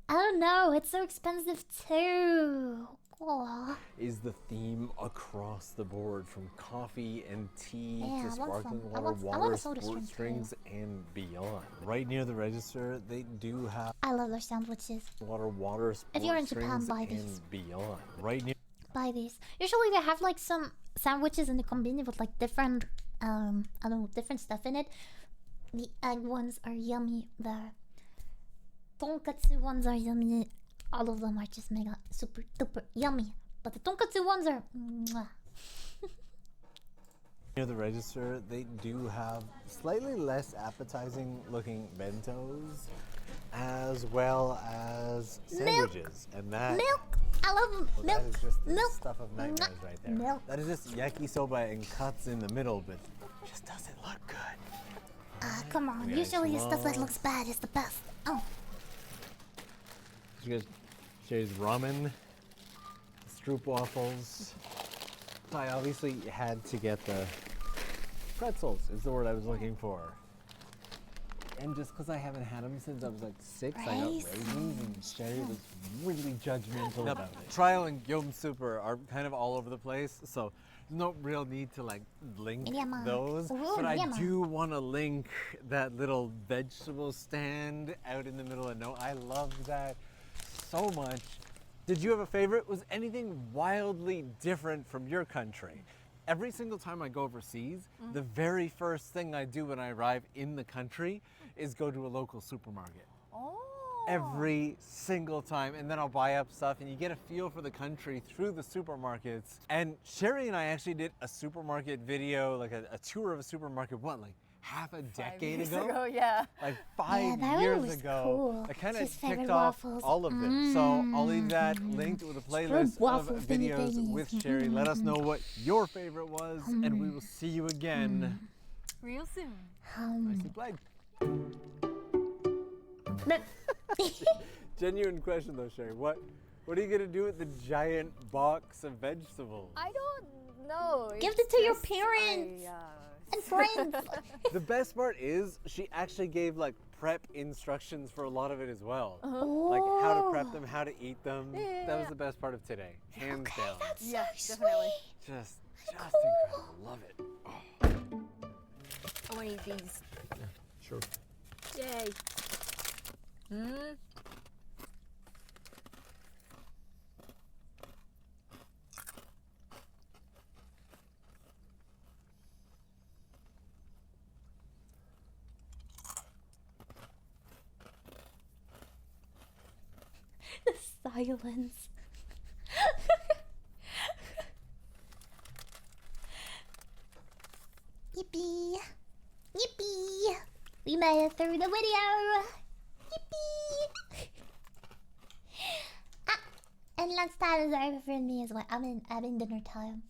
I don't know. It's so expensive too. Aww. Is the theme across the board from coffee and tea Yeah, to I want sparkling some. I water, want a soda sports stream, drinks, and beyond. Right near the register, they do have I love their sandwiches. water, sports If you're in Japan, drinks, buy these. and beyond. Right near. Buy these. Usually they have like some sandwiches in the convenience with like different, I don't know, different stuff in it. The egg ones are yummy. The tonkatsu ones are yummy. All of them are just mega super duper yummy. But the tonkatsu ones are mwah. Near the register, they do have slightly less appetizing looking bentos, as well as sandwiches. And that Milk. I love well, milk. that is just the Milk. stuff of nightmares right there. Milk. That is just yakisoba and cuts in the middle, but it just doesn't look good. Come on. Okay, Usually the stuff that small. looks bad is the best. Oh. You guys, there's ramen, stroop waffles. I obviously had to get the pretzels, is the word I was looking for. And just because I haven't had them since I was like 6, I got Raisins. raisins, and Sherry was really judgmental about it. Trial and Yom Super are kind of all over the place, so there's no real need to like link Myanmar. those. Ooh, But I Myanmar. do want to link that little vegetable stand out in the middle of nowhere. I love that so much. Did you have a favorite? Was anything wildly different from your country? Every single time I go overseas, the very first thing I do when I arrive in the country is go to a local supermarket. Oh. every single time, and then I'll buy up stuff, and you get a feel for the country through the supermarkets. And Sherry and I actually did a supermarket video, like a tour of a supermarket, what, like half a decade years ago? Yeah. Like 5 that years was ago. cool. I kind His of favorite ticked off waffles. all of them. So I'll leave that linked with a playlist of waffle thingy videos thingies. with Sherry. Let us know what your favorite was, and we will see you again. Real soon. Nicely played. Genuine question though, Sherry. What are you gonna do with the giant box of vegetables? I don't know. Give It's it to your just- parents. I, And friends. The best part is she actually gave like prep instructions for a lot of it as well. Oh. Like how to prep them, how to eat them. Yeah. That was the best part of today, hands down. That's Yeah, so definitely. sweet. Just incredible. Love it. I want to eat these. Sure. Yay. Hmm. The silence. Yippee! Yippee! We made it through the video! Yippee! And lunchtime is over for me as well. I'm in dinner time.